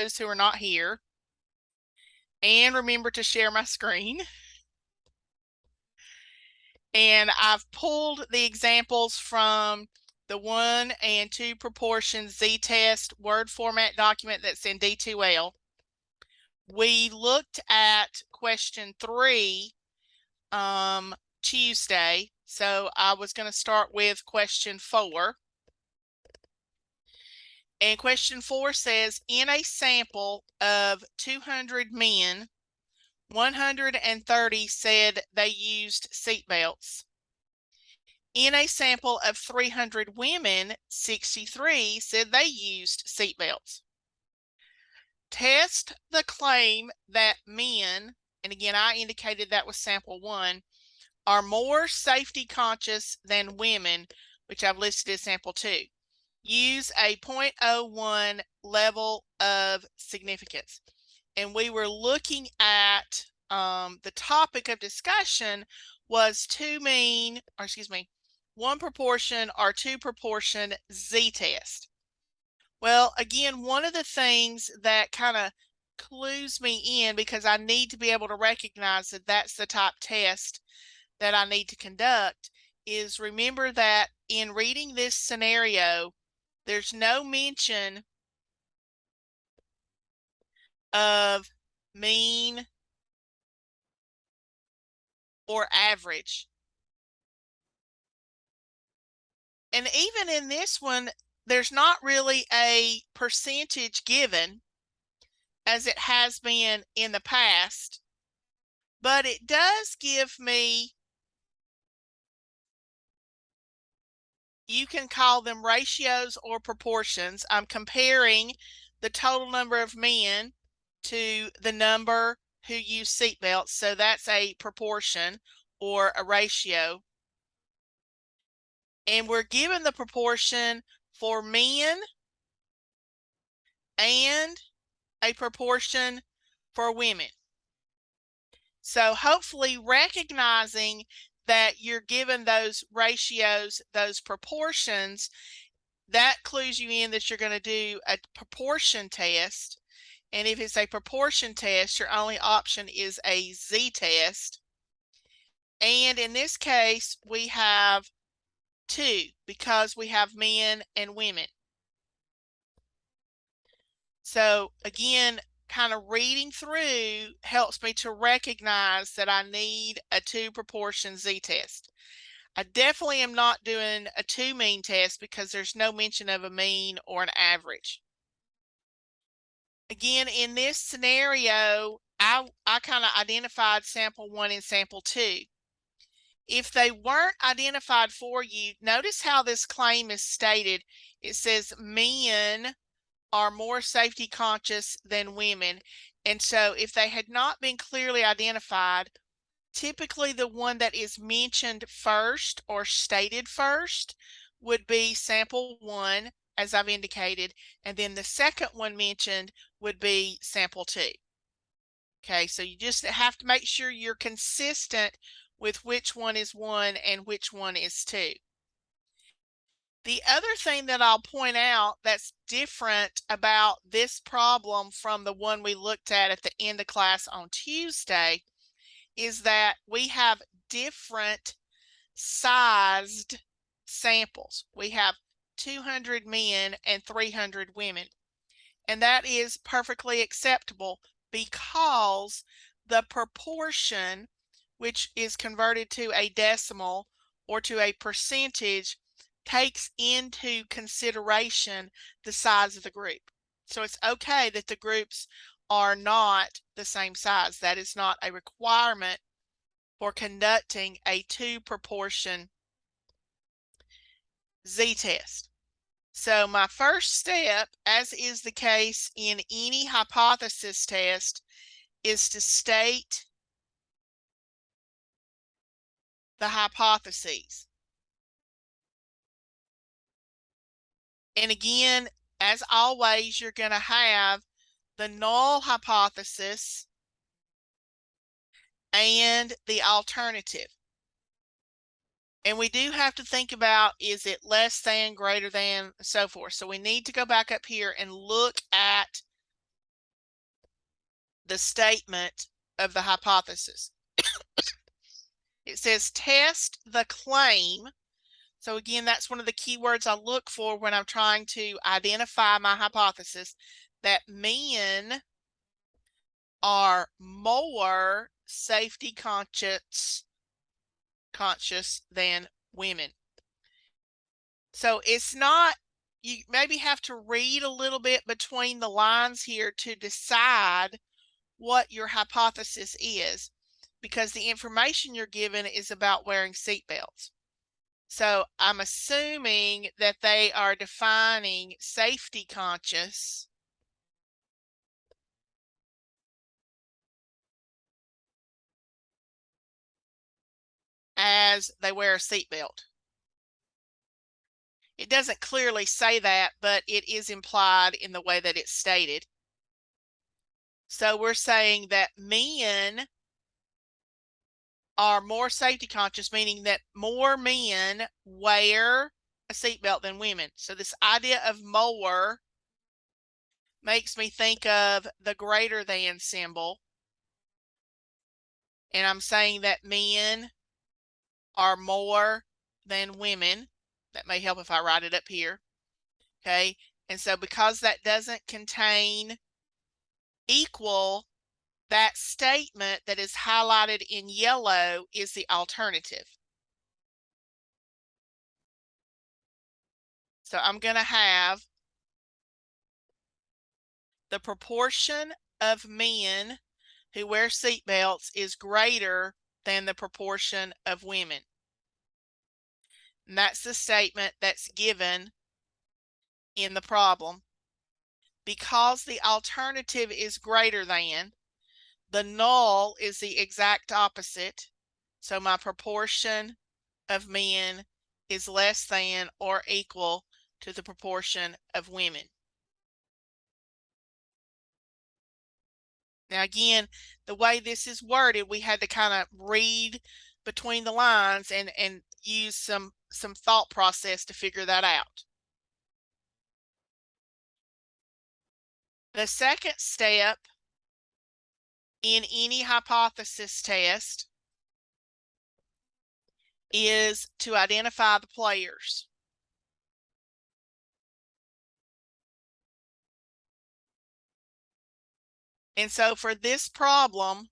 those who are not here. And remember to share my screen. And I've pulled the examples from the 1 and 2 proportion z-test Word format document that's in D2L. We looked at question 3 Tuesday, so I was going to start with question 4. And question 4 says, in a sample of 200 men, 130 said they used seatbelts. In a sample of 300 women, 63 said they used seatbelts. Test the claim that men, and again, I indicated that was sample 1, are more safety conscious than women, which I've listed as sample 2. Use a 0.01 level of significance. And we were looking at the topic of discussion was one proportion or 2 proportion z-test. Well, again, one of the things that kind of clues me in, because I need to be able to recognize that that's the type test that I need to conduct, is remember that in reading this scenario, there's no mention of mean or average. And even in this one, there's not really a percentage given as it has been in the past, but it does give me, you can call them ratios or proportions. I'm comparing the total number of men to the number who use seatbelts, so that's a proportion or a ratio. And we're given the proportion for men and a proportion for women. So hopefully recognizing that you're given those ratios, those proportions, that clues you in that you're going to do a proportion test. And if it's a proportion test, your only option is a z-test. And in this case, we have 2 because we have men and women. So again, kind of reading through helps me to recognize that I need a 2 proportion z-test. I definitely am not doing a 2 mean test because there's no mention of a mean or an average. Again, in this scenario, I kind of identified sample 1 and sample 2. If they weren't identified for you, notice how this claim is stated. It says men are more safety conscious than women. And so if they had not been clearly identified, typically the one that is mentioned first or stated first would be sample 1, as I've indicated, and then the second one mentioned would be sample 2. Okay, so you just have to make sure you're consistent with which one is 1 and which one is 2. The other thing that I'll point out that's different about this problem from the one we looked at the end of class on Tuesday is that we have different sized samples. We have 200 men and 300 women. And that is perfectly acceptable because the proportion, which is converted to a decimal or to a percentage, takes into consideration the size of the group. So it's okay that the groups are not the same size. That is not a requirement for conducting a 2 proportion z-test. So my first step, as is the case in any hypothesis test, is to state the hypotheses. And again, as always, you're going to have the null hypothesis and the alternative. And we do have to think about, is it less than, greater than, so forth. So we need to go back up here and look at the statement of the hypothesis. It says test the claim. So again, that's one of the keywords I look for when I'm trying to identify my hypothesis, that men are more safety conscious than women. So it's not, you maybe have to read a little bit between the lines here to decide what your hypothesis is, because the information you're given is about wearing seatbelts. So I'm assuming that they are defining safety conscious as they wear a seatbelt. It doesn't clearly say that, but it is implied in the way that it's stated. So we're saying that men are more safety conscious, meaning that more men wear a seatbelt than women. So this idea of more makes me think of the greater than symbol. And I'm saying that men are more than women. That may help if I write it up here. Okay. And so because that doesn't contain equal, that statement that is highlighted in yellow is the alternative. So I'm going to have the proportion of men who wear seatbelts is greater than the proportion of women. And that's the statement that's given in the problem. Because the alternative is greater than, the null is the exact opposite. So my proportion of men is less than or equal to the proportion of women. Now again, the way this is worded, we had to kind of read between the lines and use some thought process to figure that out. The second step in any hypothesis test is to identify the players. And so for this problem,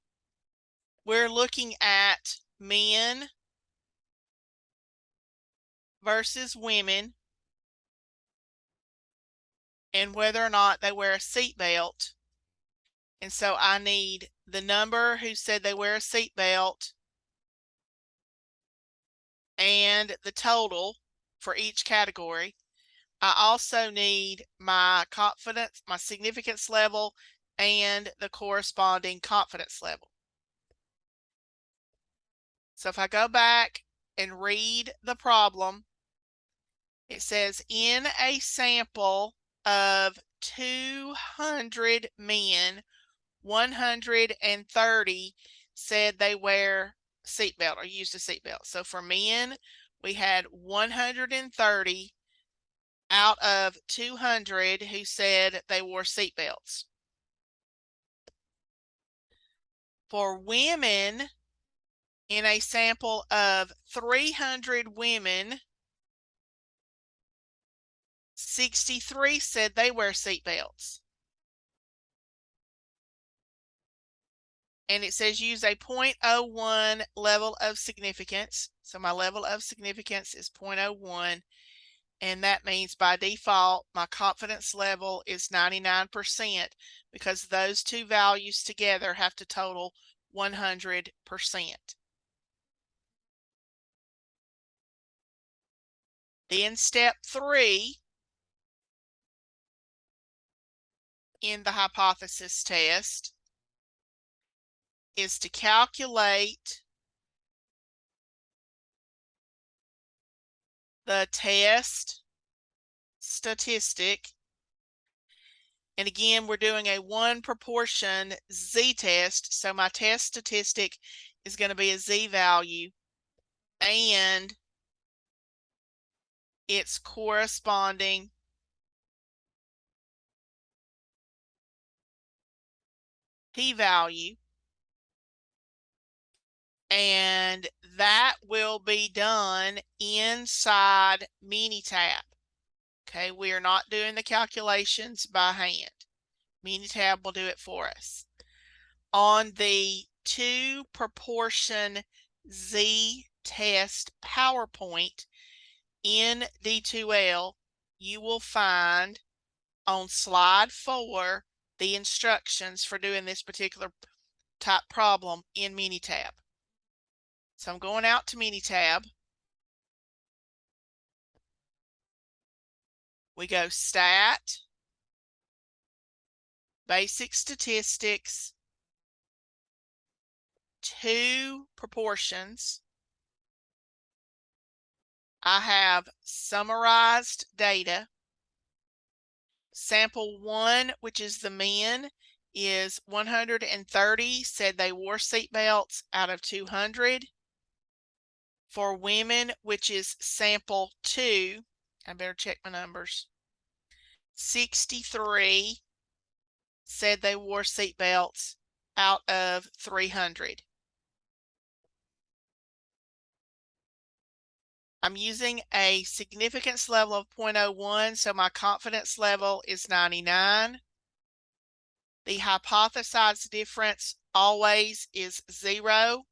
we're looking at men versus women and whether or not they wear a seatbelt. And so I need the number who said they wear a seatbelt and the total for each category. I also need my confidence, my significance level, and the corresponding confidence level. So if I go back and read the problem, it says in a sample of 200 men, 130 said they wear seatbelt or used a seatbelt. So for men, we had 130 out of 200 who said they wore seatbelts. For women, in a sample of 300 women, 63 said they wear seatbelts. And it says use a 0.01 level of significance. So my level of significance is 0.01. And that means by default, my confidence level is 99% because those two values together have to total 100%. Then step 3 in the hypothesis test is to calculate the test statistic. And again, we're doing a one proportion z-test. So my test statistic is going to be a z-value and its corresponding p-value, and that will be done inside Minitab. Okay, we are not doing the calculations by hand. Minitab will do it for us. On the 2 proportion z-test PowerPoint in D2L, you will find on slide 4 the instructions for doing this particular type problem in Minitab. So I'm going out to Minitab. We go Stat, Basic Statistics, 2 proportions. I have summarized data. Sample 1, which is the men, is 130 said they wore seatbelts out of 200. For women, which is sample 2, I better check my numbers, 63 said they wore seatbelts out of 300. I'm using a significance level of 0.01, so my confidence level is 99. The hypothesized difference always is 0.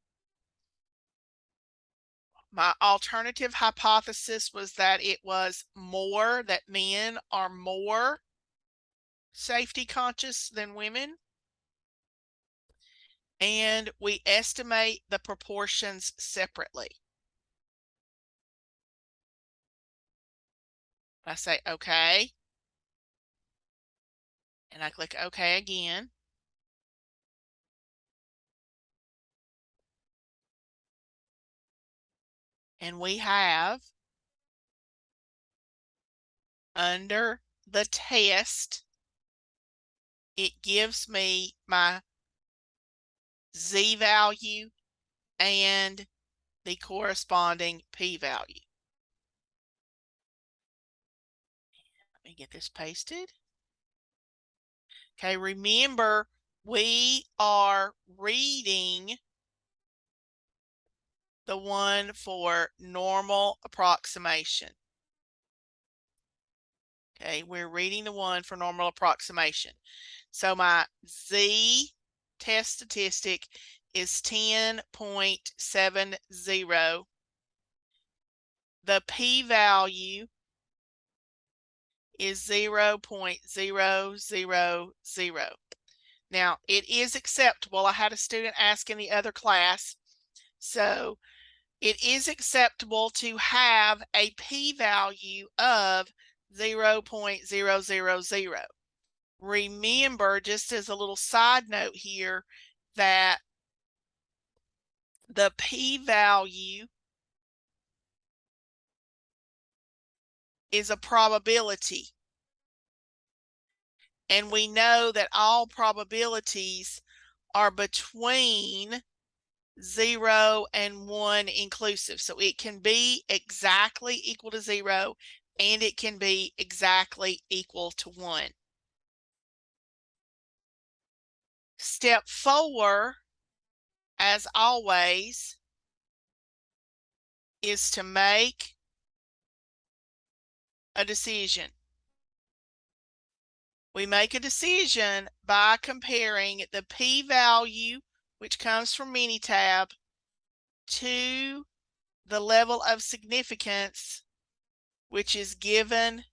My alternative hypothesis was that it was more, that men are more safety conscious than women. And we estimate the proportions separately. I say okay, and I click OK again. And we have, under the test, it gives me my z-value and the corresponding p-value. Let me get this pasted. Okay, remember, we are reading the one for normal approximation. Okay, we're reading the one for normal approximation. So my z-test statistic is 10.70. The p-value is 0.000. Now, it is acceptable. I had a student ask in the other class. So it is acceptable to have a p-value of 0.000. Remember, just as a little side note here, that the p-value is a probability. And we know that all probabilities are between 0 and 1 inclusive. So it can be exactly equal to 0 and it can be exactly equal to 1. Step 4, as always, is to make a decision. We make a decision by comparing the p-value, which comes from Minitab, to the level of significance, which is given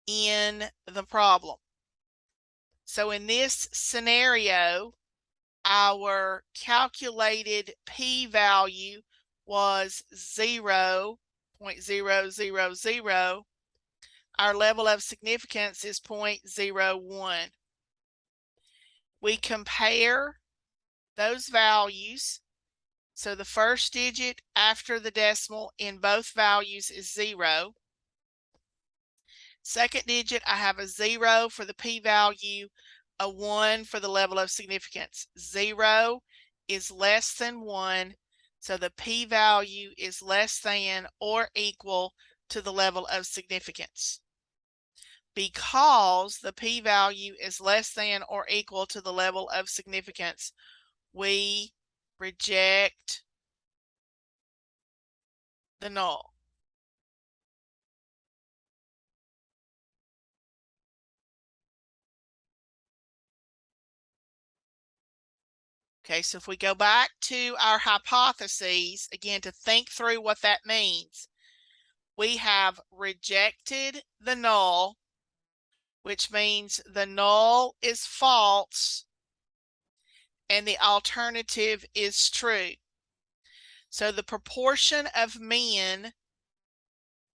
in the problem. So in this scenario, our calculated p-value was 0.000. Our level of significance is 0.01. We compare those values. So the first digit after the decimal in both values is 0. Second digit, I have a 0 for the p-value, a 1 for the level of significance. 0 is less than 1, so the p-value is less than or equal to the level of significance. because the p-value is less than or equal to the level of significance, we reject the null. Okay, so if we go back to our hypotheses, again, to think through what that means, we have rejected the null, which means the null is false and the alternative is true. So the proportion of men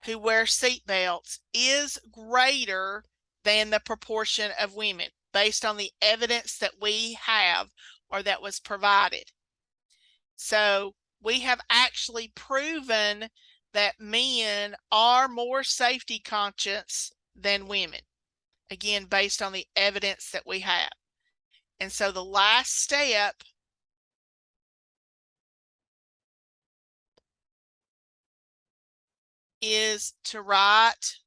who wear seatbelts is greater than the proportion of women based on the evidence that we have or that was provided. So we have actually proven that men are more safety conscious than women, again, based on the evidence that we have. And so the last step is to write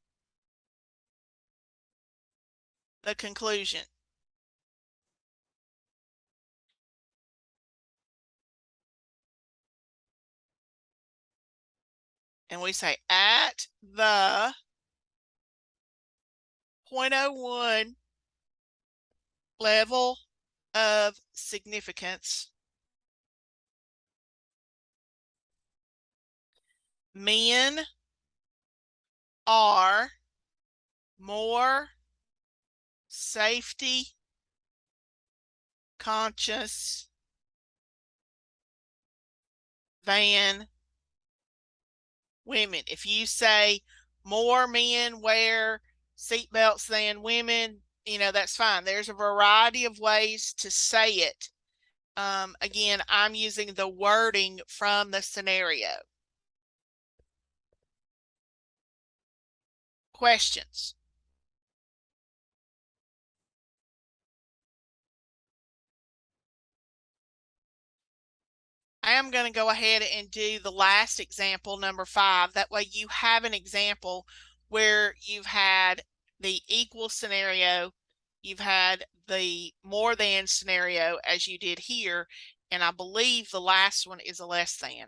the conclusion. And we say at the 0.01 level of significance, men are more safety conscious than women. If you say more men wear seatbelts than women, that's fine. There's a variety of ways to say it. Again, I'm using the wording from the scenario. Questions? I am going to go ahead and do the last example, number 5. That way you have an example where you've had the equal scenario, you've had the more than scenario as you did here, and I believe the last one is a less than.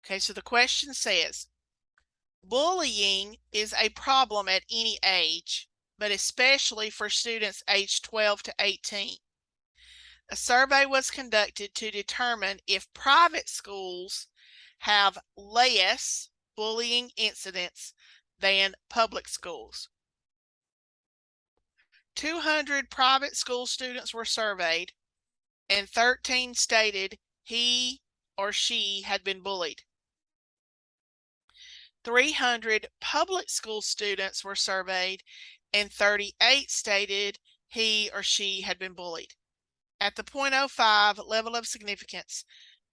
Okay, so the question says, bullying is a problem at any age, but especially for students aged 12 to 18. A survey was conducted to determine if private schools have less bullying incidents than public schools. 200 private school students were surveyed, and 13 stated he or she had been bullied. 300 public school students were surveyed, and 38 stated he or she had been bullied. At the 0.05 level of significance,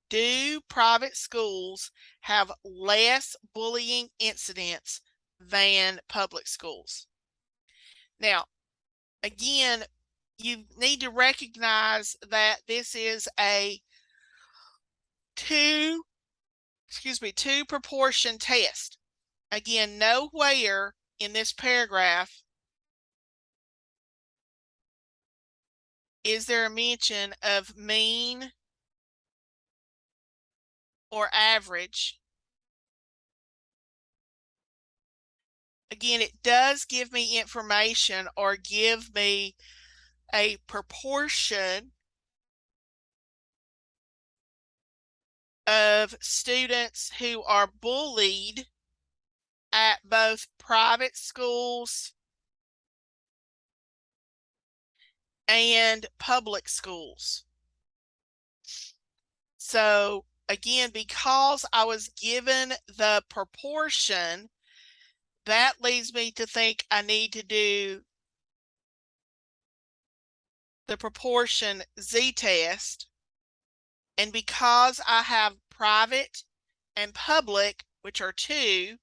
do private schools have less bullying incidents than public schools? Now, again, you need to recognize that this is a two proportion test. Again, nowhere in this paragraph is there a mention of mean or average. Again, it does give me information or give me a proportion of students who are bullied at both private schools and public schools. So again, because I was given the proportion, that leads me to think I need to do the proportion z-test. And because I have private and public, which are 2,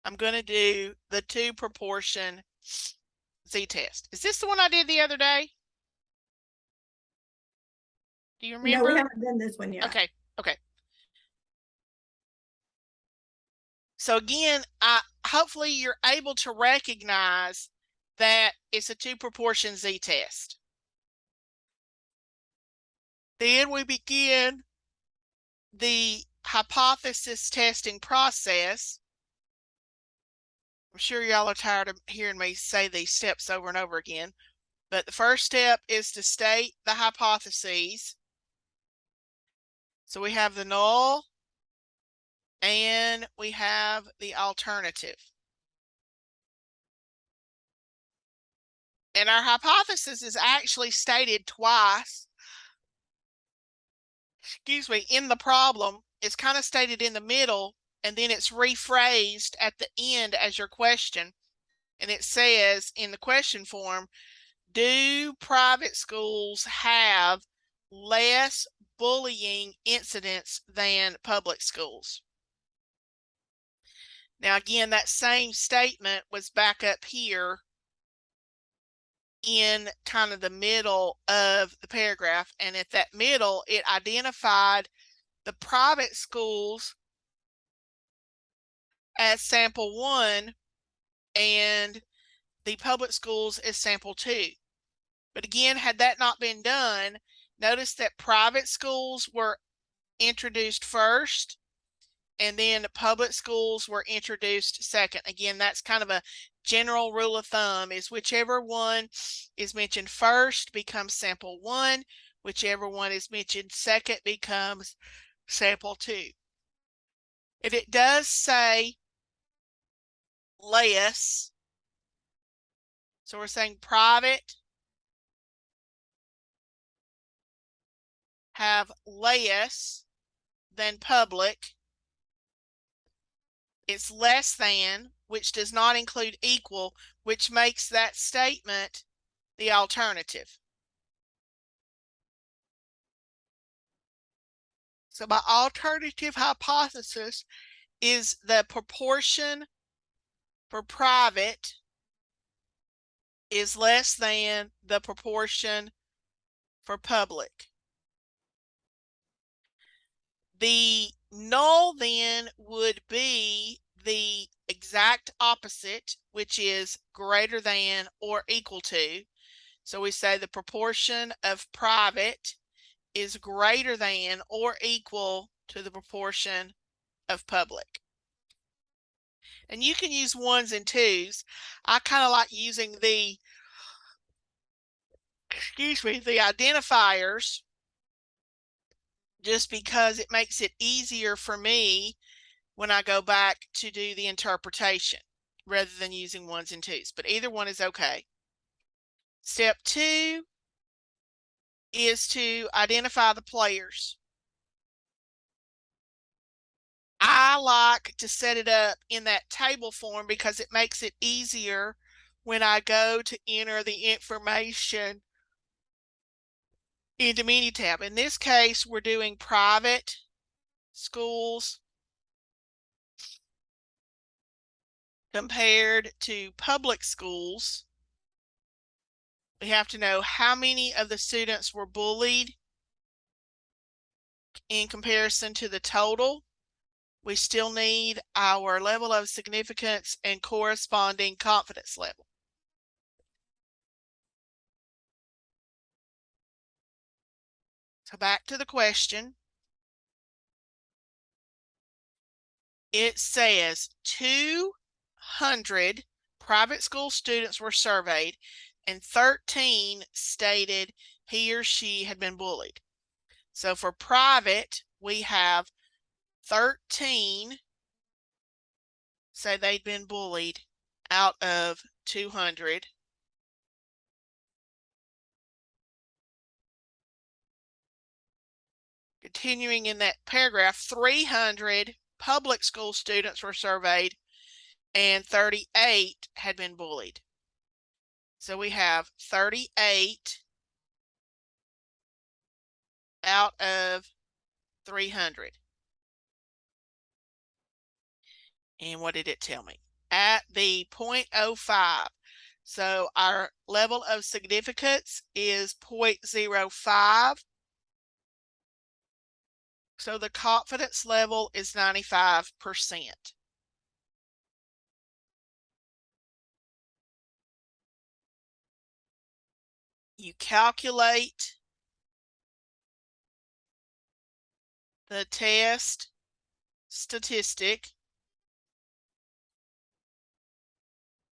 I'm going to do the 2 proportion z-test. Is this the one I did the other day? Do you No, we remember? haven't done this one yet. Okay, okay. So again, hopefully you're able to recognize that it's a two proportion z-test. Then we begin the hypothesis testing process. I'm sure y'all are tired of hearing me say these steps over and over again, but the first step is to state the hypotheses. So we have the null and we have the alternative. And our hypothesis is actually stated twice. Excuse me, in the problem. It's kind of stated in the middle, and then it's rephrased at the end as your question. And it says in the question form, do private schools have less bullying incidents than public schools? Now, again, that same statement was back up here in kind of the middle of the paragraph. And at that middle, it identified the private schools as sample 1 and the public schools as sample 2. But again, had that not been done, notice that private schools were introduced first and then public schools were introduced second. Again, that's kind of a general rule of thumb, is whichever one is mentioned first becomes sample 1, whichever one is mentioned second becomes sample 2. And it does say less, so we're saying private have less than public. It's less than, which does not include equal, which makes that statement the alternative. So my alternative hypothesis is the proportion for private is less than the proportion for public. The null then would be the exact opposite, which is greater than or equal to. So we say the proportion of private is greater than or equal to the proportion of public. And you can use 1s and 2s. I kind of like using the identifiers, just because it makes it easier for me when I go back to do the interpretation rather than using 1s and 2s, but either one is okay. Step 2 is to identify the players. I like to set it up in that table form because it makes it easier when I go to enter the information into Minitab. In this case, we're doing private schools compared to public schools. We have to know how many of the students were bullied in comparison to the total. We still need our level of significance and corresponding confidence level. So back to the question. It says 200 private school students were surveyed and 13 stated he or she had been bullied. So for private, we have 13 say they'd been bullied out of 200. Continuing in that paragraph, 300 public school students were surveyed and 38 had been bullied. So we have 38 out of 300. And what did it tell me? At the 0.05. So our level of significance is 0.05. So the confidence level is 95%. You calculate the test statistic,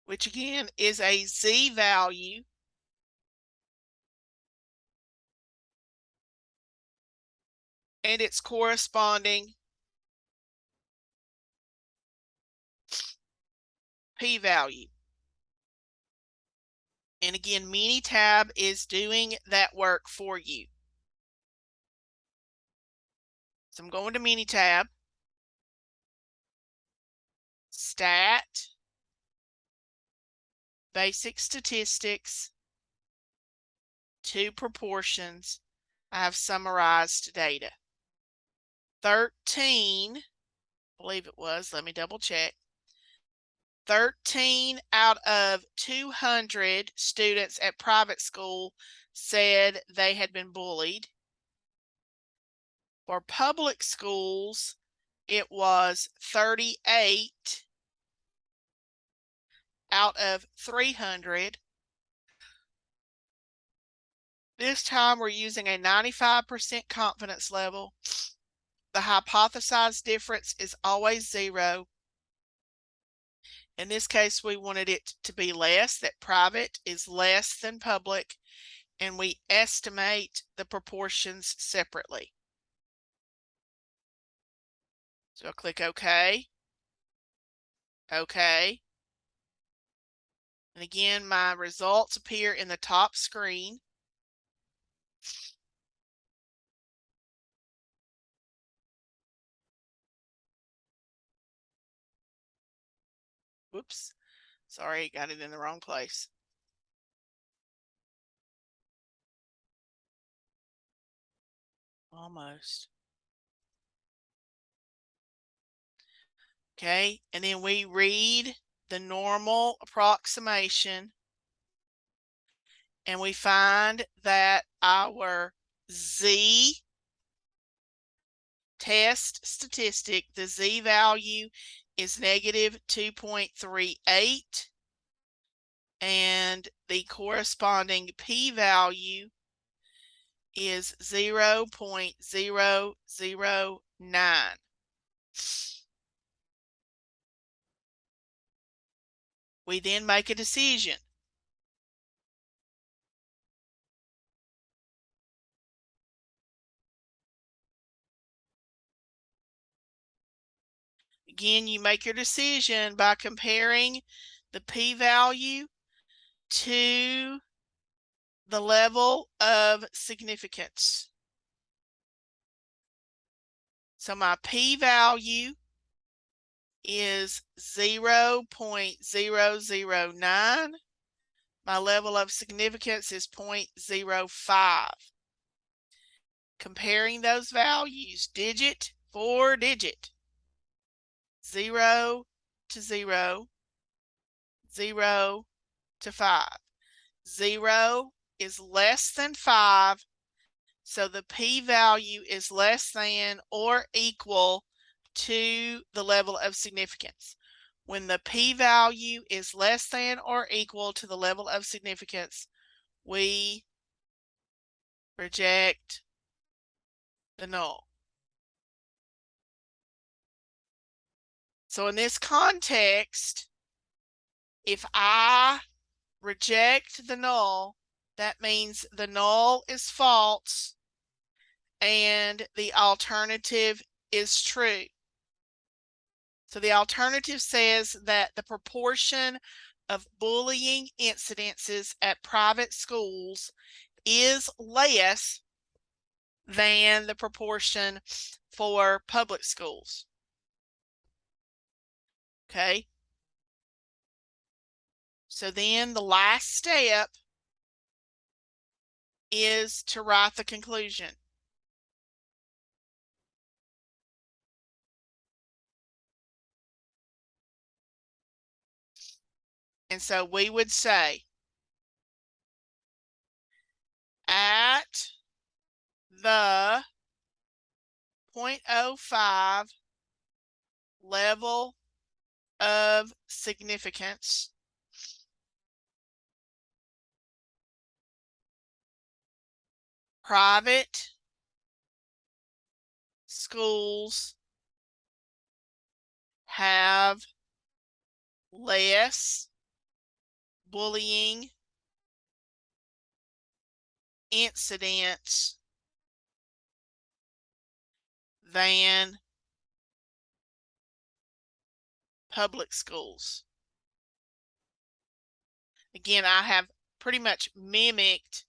which again is a z-value, and its corresponding p-value. And again, Minitab is doing that work for you. So I'm going to Minitab, Stat, Basic Statistics, to Proportions. I have summarized data. 13, I believe it was, let me double check. 13 out of 200 students at private school said they had been bullied. For public schools, it was 38 out of 300. This time we're using a 95% confidence level. The hypothesized difference is always 0. In this case, we wanted it to be less, that private is less than public, and we estimate the proportions separately. So I'll click OK. OK. And again, my results appear in the top screen. Whoops. Sorry, got it in the wrong place. Almost. Okay, and then we read the normal approximation, and we find that our Z test statistic, the Z value is negative 2.38, and the corresponding p-value is 0.009. We then make a decision. Again, you make your decision by comparing the p-value to the level of significance. So my p-value is 0.009. My level of significance is 0.05. Comparing those values, digit for digit, 0 to 0, 0 to 5. 0 is less than 5, so the p-value is less than or equal to the level of significance. When the p-value is less than or equal to the level of significance, we reject the null. So in this context, if I reject the null, that means the null is false and the alternative is true. So the alternative says that the proportion of bullying incidences at private schools is less than the proportion for public schools. Okay. So then the last step is to write the conclusion. And so we would say, at the 0.05 level of significance private schools have less bullying incidents than public schools. Again, I have pretty much mimicked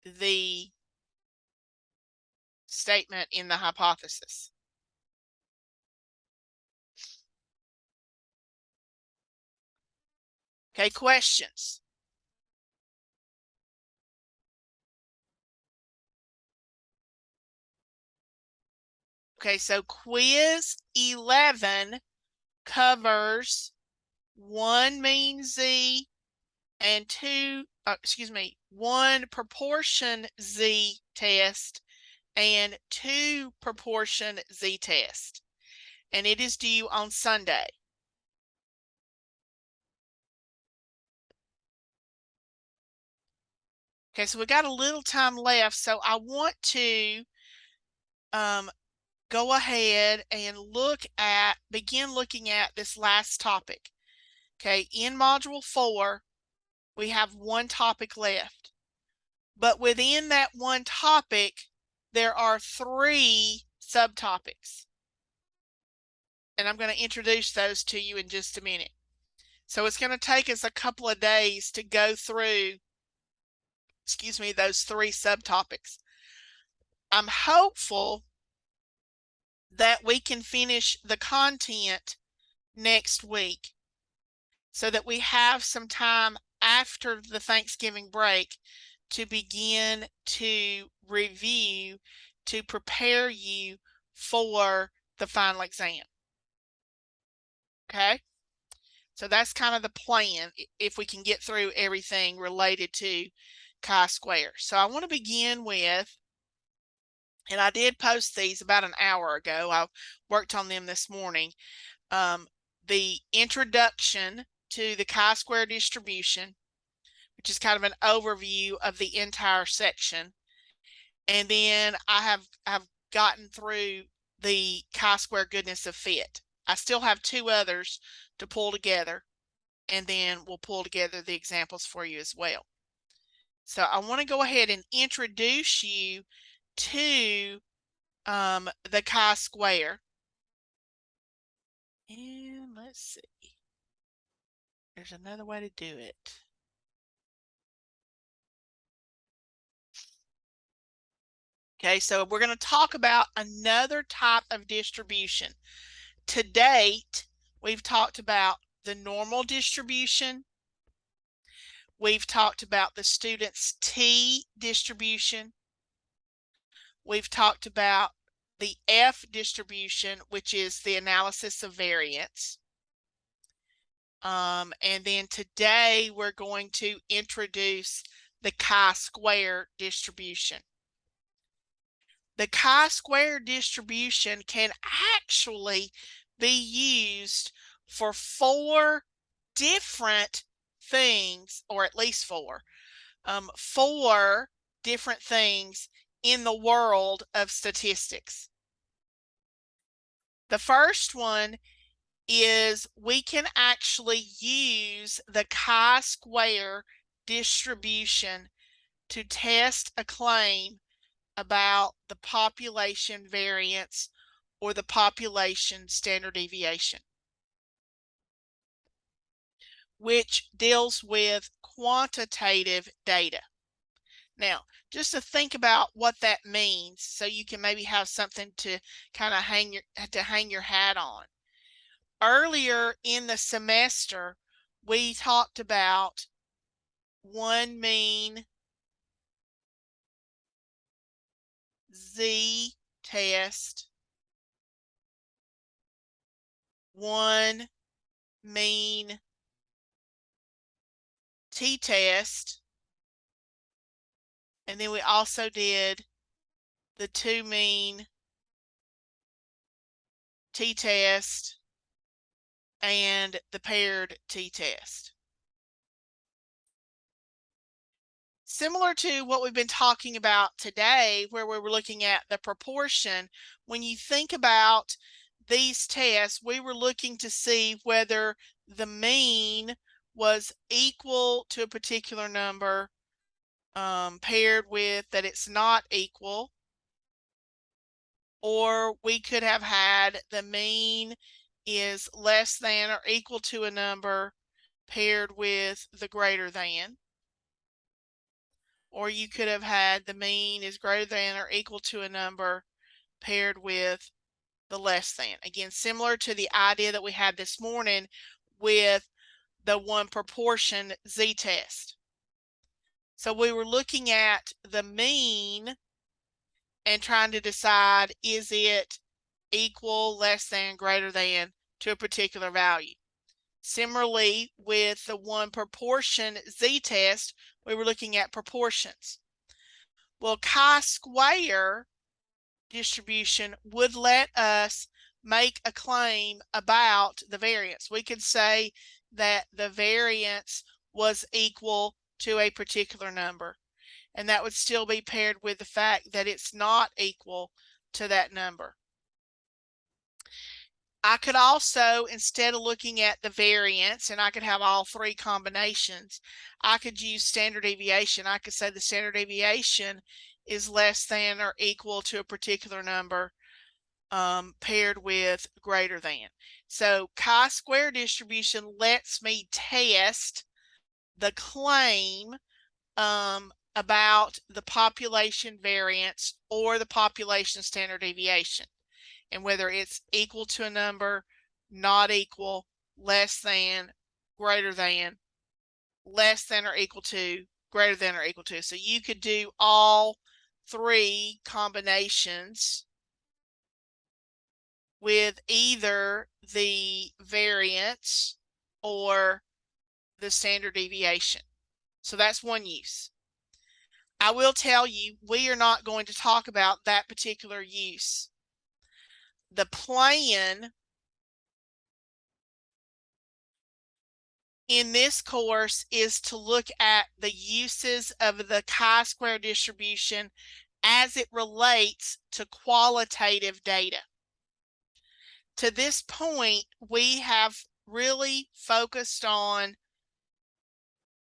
the statement in the hypothesis. Okay, questions? Okay, so quiz 11 covers 1 mean Z and 1 proportion Z test and 2 proportion Z test. And it is due on Sunday. Okay, so we got a little time left, so I want to go ahead and begin looking at this last topic. Okay, in Module 4, we have 1 topic left. But within that 1 topic, there are 3 subtopics. And I'm going to introduce those to you in just a minute. So it's going to take us a couple of days to go through, those 3 subtopics. I'm hopeful that we can finish the content next week so that we have some time after the Thanksgiving break to begin to review, to prepare you for the final exam. Okay? So that's kind of the plan if we can get through everything related to chi-square. So I want to begin with, and I did post these about an hour ago. I worked on them this morning. The introduction to the chi-square distribution, which is kind of an overview of the entire section. And then I have gotten through the chi-square goodness of fit. I still have 2 others to pull together, and then we'll pull together the examples for you as well. So I want to go ahead and introduce you to the chi-square. And let's see. There's another way to do it. Okay, so we're going to talk about another type of distribution. To date, we've talked about the normal distribution. We've talked about the student's T distribution. We've talked about the F distribution, which is the analysis of variance. And then today we're going to introduce the chi-square distribution. The chi-square distribution can actually be used for 4 different things, or at least 4 different things in the world of statistics. The first one is we can actually use the chi-square distribution to test a claim about the population variance or the population standard deviation, which deals with quantitative data. Now, just to think about what that means so you can maybe have something to kind of hang your hat on. Earlier in the semester, we talked about 1 mean Z test, 1 mean T test, and then we also did the 2 mean t-test and the paired t-test. Similar to what we've been talking about today, where we were looking at the proportion, when you think about these tests, we were looking to see whether the mean was equal to a particular number paired with that it's not equal, or we could have had the mean is less than or equal to a number paired with the greater than. Or you could have had the mean is greater than or equal to a number paired with the less than. Again, similar to the idea that we had this morning with the one proportion z-test. So we were looking at the mean and trying to decide, is it equal, less than, greater than to a particular value. Similarly, with the one proportion z-test, we were looking at proportions. Well, chi-square distribution would let us make a claim about the variance. We could say that the variance was equal to a particular number, and that would still be paired with the fact that it's not equal to that number. I could also, instead of looking at the variance, and I could have all three combinations, I could use standard deviation. I could say the standard deviation is less than or equal to a particular number paired with greater than. So chi-square distribution lets me test the claim about the population variance or the population standard deviation, and whether it's equal to a number, not equal, less than, greater than, less than or equal to, greater than or equal to. So you could do all three combinations with either the variance or the standard deviation. So that's one use. I will tell you, we are not going to talk about that particular use. The plan in this course is to look at the uses of the chi-square distribution as it relates to qualitative data. To this point, we have really focused on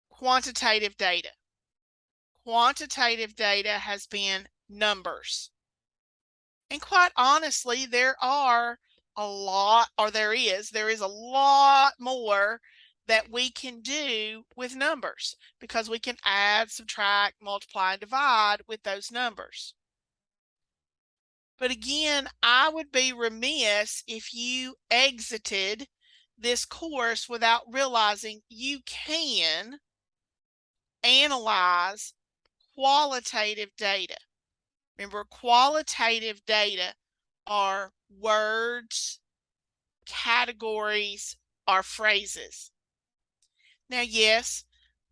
quantitative data. Quantitative data has been numbers. And quite honestly, there is a lot more that we can do with numbers, because we can add, subtract, multiply, and divide with those numbers. But again, I would be remiss if you exited this course without realizing you can analyze qualitative data. Remember, qualitative data are words, categories, or phrases. Now, yes,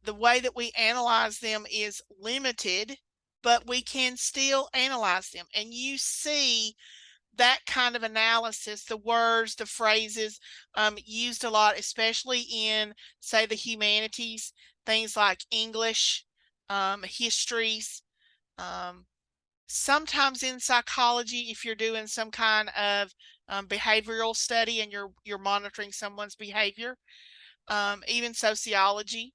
the way that we analyze them is limited, but we can still analyze them. And you see that kind of analysis, the words, the phrases, used a lot, especially in, say, the humanities, things like English, histories, sometimes in psychology, if you're doing some kind of behavioral study and you're monitoring someone's behavior, even sociology.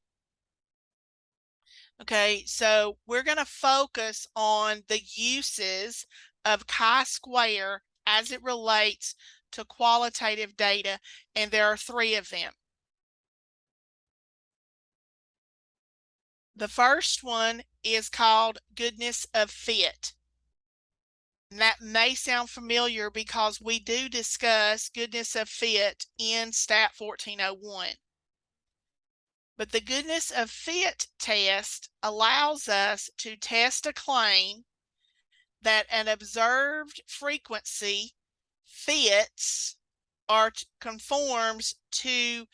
Okay, so we're going to focus on the uses of chi-square as it relates to qualitative data, and there are three of them. The first one is called goodness of fit. And that may sound familiar because we do discuss goodness of fit in Stat 1401. But the goodness of fit test allows us to test a claim that an observed frequency fits or conforms to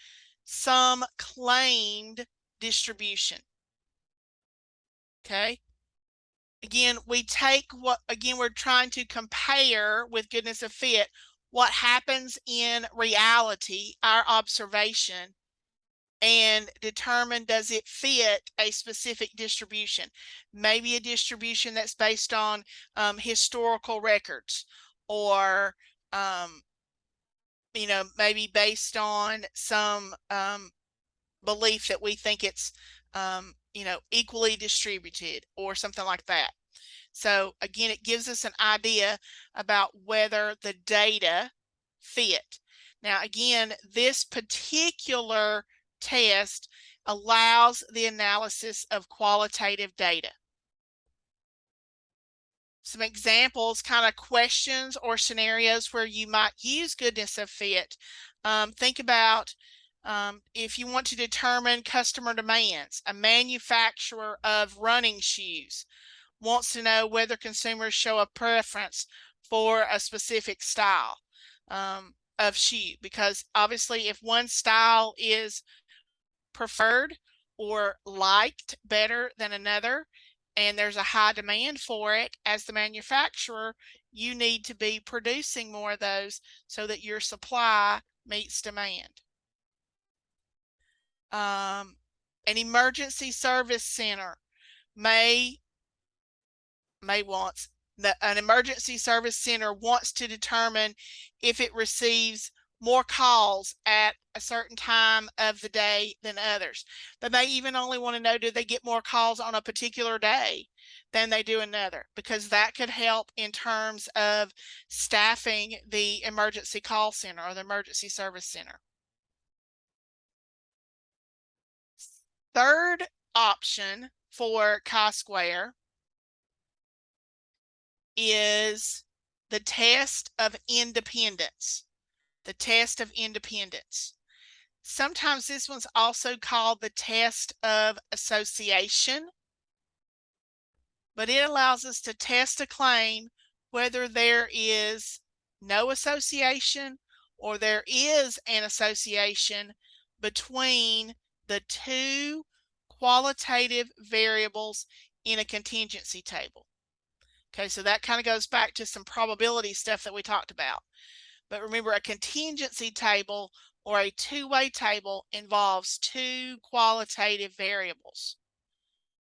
some claimed distribution. Okay. Again, we're trying to compare with goodness of fit what happens in reality, our observation, and determine, does it fit a specific distribution? Maybe a distribution that's based on historical records, or maybe based on some belief that we think it's equally distributed or something like that. So again, it gives us an idea about whether the data fit. Now again, this particular test allows the analysis of qualitative data. Some examples, kind of questions or scenarios where you might use goodness of fit. Think about if you want to determine customer demands. A manufacturer of running shoes wants to know whether consumers show a preference for a specific style of shoe, because obviously if one style is preferred or liked better than another, and there's a high demand for it, as the manufacturer, you need to be producing more of those so that your supply meets demand. An emergency service center may want an emergency service center wants to determine if it receives more calls at a certain time of the day than others. They may even only want to know, do they get more calls on a particular day than they do another, because that could help in terms of staffing the emergency call center or the emergency service center. Third option for chi-square is the test of independence. The test of independence. Sometimes this one's also called the test of association, but it allows us to test a claim whether there is no association or there is an association between the two qualitative variables in a contingency table. Okay, so that kind of goes back to some probability stuff that we talked about. But remember, a contingency table or a two-way table involves two qualitative variables.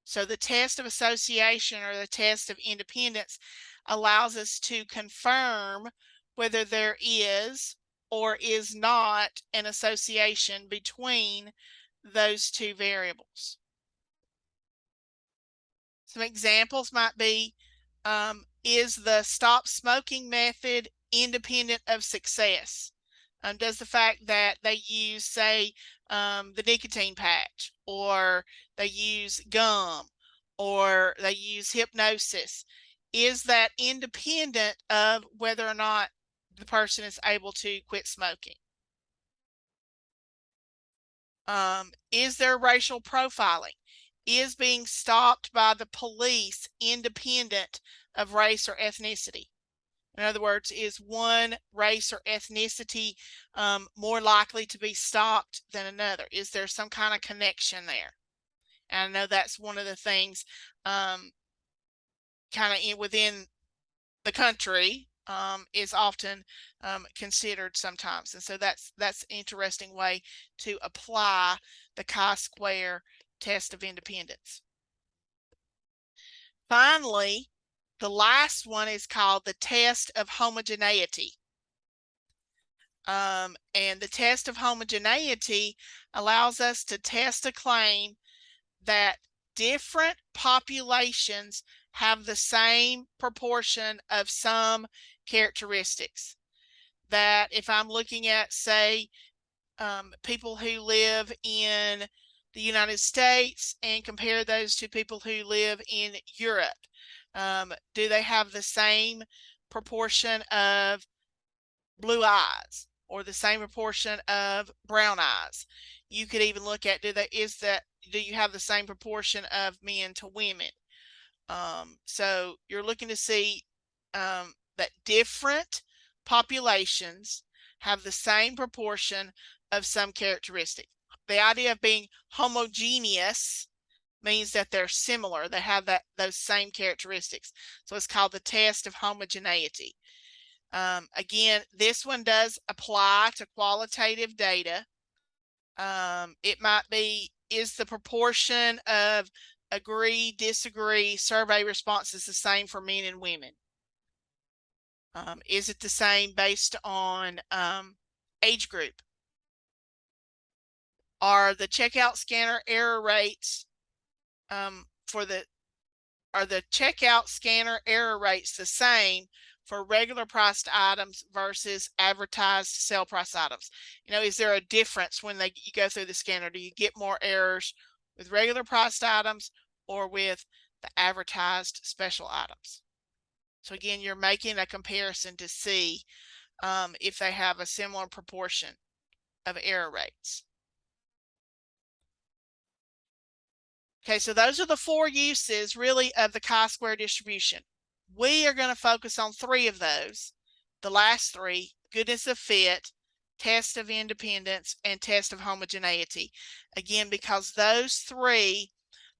So the test of association or the test of independence allows us to confirm whether there is or is not an association between those two variables. Some examples might be, is the stop smoking method independent of success? Does the fact that they use, say, the nicotine patch, or they use gum, or they use hypnosis, is that independent of whether or not the person is able to quit smoking? Is there racial profiling? Is being stopped by the police independent of race or ethnicity? In other words, is one race or ethnicity more likely to be stopped than another? Is there some kind of connection there? And I know that's one of the things kind of within the country is often considered sometimes. And so that's an interesting way to apply the chi-square test of independence. Finally, the last one is called the test of homogeneity. And the test of homogeneity allows us to test a claim that different populations have the same proportion of some characteristics. That if I'm looking at, say, people who live in the United States and compare those to people who live in Europe, do they have the same proportion of blue eyes or the same proportion of brown eyes? You could even look at, do you have the same proportion of men to women? So you're looking to see that different populations have the same proportion of some characteristic. The idea of being homogeneous means that they're similar. They have those same characteristics. So it's called the test of homogeneity. Again, this one does apply to qualitative data. It might be, is the proportion of agree, disagree survey responses the same for men and women? Is it the same based on age group? Are the checkout scanner error rates are the checkout scanner error rates the same for regular priced items versus advertised sale price items? You know, is there a difference when you go through the scanner? Do you get more errors with regular priced items or with the advertised special items? So again, you're making a comparison to see if they have a similar proportion of error rates. Okay, so those are the 4 uses really of the chi-square distribution. We are going to focus on 3 of those. The last 3, goodness of fit, test of independence, and test of homogeneity. Again, because those 3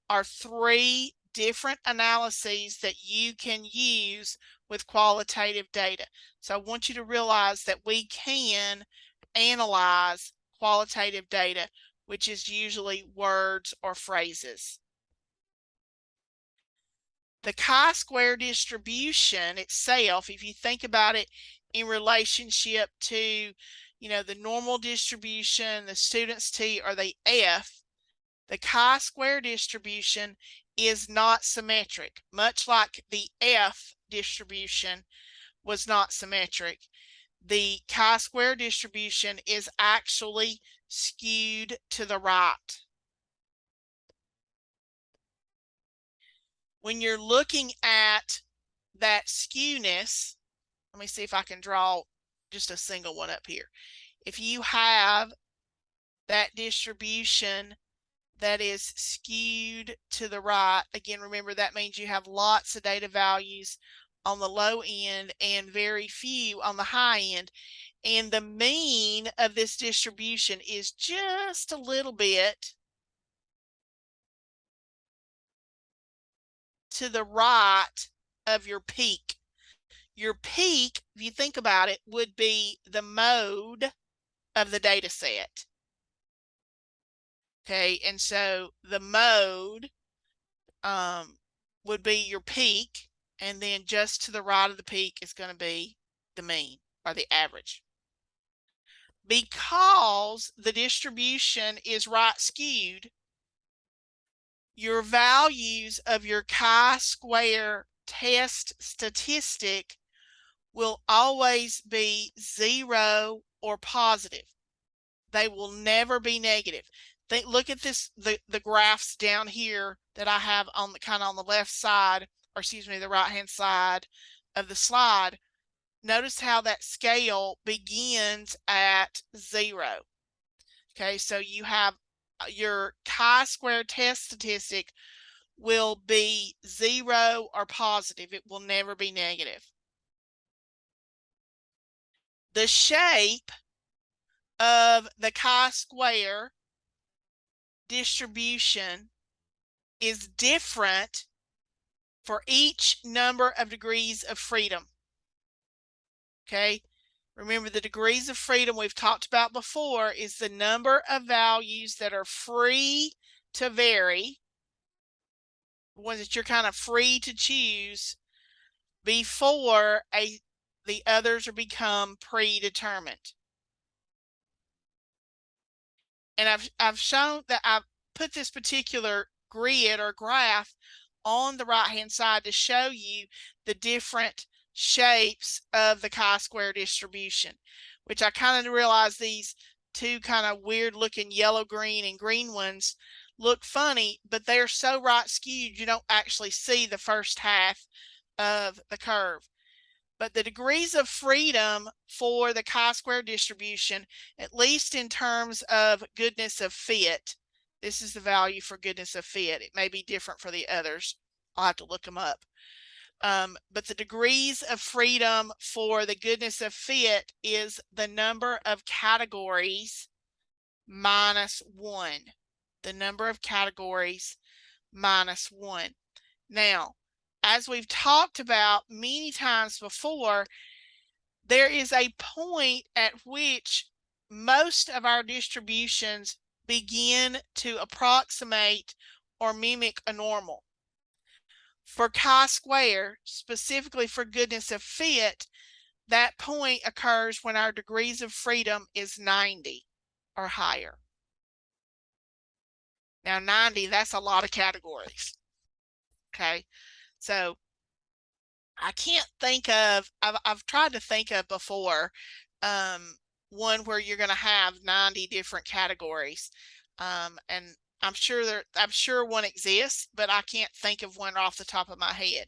are 3 different analyses that you can use with qualitative data. So I want you to realize that we can analyze qualitative data, which is usually words or phrases. The chi-square distribution itself, if you think about it in relationship to, you know, the normal distribution, the student's T, or the F, the chi-square distribution is not symmetric, much like the F distribution was not symmetric. The chi-square distribution is actually skewed to the right. When you're looking at that skewness, let me see if I can draw just a single one up here. If you have that distribution that is skewed to the right, again, remember that means you have lots of data values on the low end and very few on the high end. And the mean of this distribution is just a little bit to the right of your peak. Your peak, if you think about it, would be the mode of the data set. Okay, and so the mode would be your peak, and then just to the right of the peak is going to be the mean or the average. Because the distribution is right skewed, your values of your chi-square test statistic will always be 0 or positive. They will never be negative. Look at this, the graphs down here that I have on the kind of on the left side, or excuse me, the right hand side of the slide. Notice how that scale begins at 0. Okay, so you have your chi-square test statistic will be 0 or positive. It will never be negative. The shape of the chi-square distribution is different for each number of degrees of freedom. Okay, remember the degrees of freedom we've talked about before is the number of values that are free to vary, the ones that you're kind of free to choose before the others are become predetermined. And I've shown that I've put this particular grid or graph on the right hand side to show you the different shapes of the chi-square distribution, which I kind of realize these 2 kind of weird looking yellow, green, and green ones look funny, but they're so right skewed you don't actually see the first half of the curve. But the degrees of freedom for the chi-square distribution, at least in terms of goodness of fit, this is the value for goodness of fit. It may be different for the others. I'll have to look them up. But the degrees of freedom for the goodness of fit is the number of categories minus 1. The number of categories minus 1. Now, as we've talked about many times before, there is a point at which most of our distributions begin to approximate or mimic a normal. For chi-square, specifically for goodness of fit, that point occurs when our degrees of freedom is 90 or higher. Now 90, that's a lot of categories. Okay, so I can't think of, I've tried to think of before, one where you're going to have 90 different categories. And I'm sure one exists, but I can't think of one off the top of my head.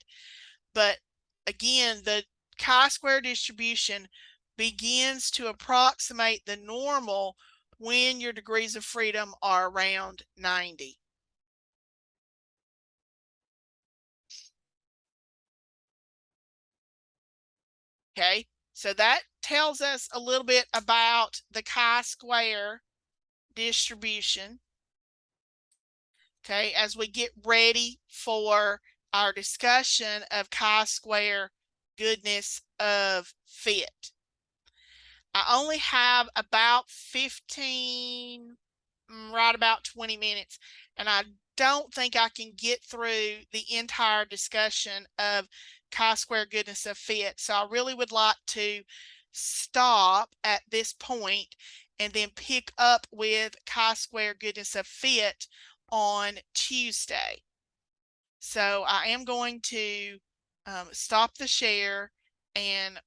But again, the chi-square distribution begins to approximate the normal when your degrees of freedom are around 90. Okay, so that tells us a little bit about the chi-square distribution. Okay, as we get ready for our discussion of chi-square goodness of fit. I only have about 15, right about 20 minutes, and I don't think I can get through the entire discussion of chi-square goodness of fit. So I really would like to stop at this point and then pick up with chi-square goodness of fit on Tuesday. So I am going to stop the share and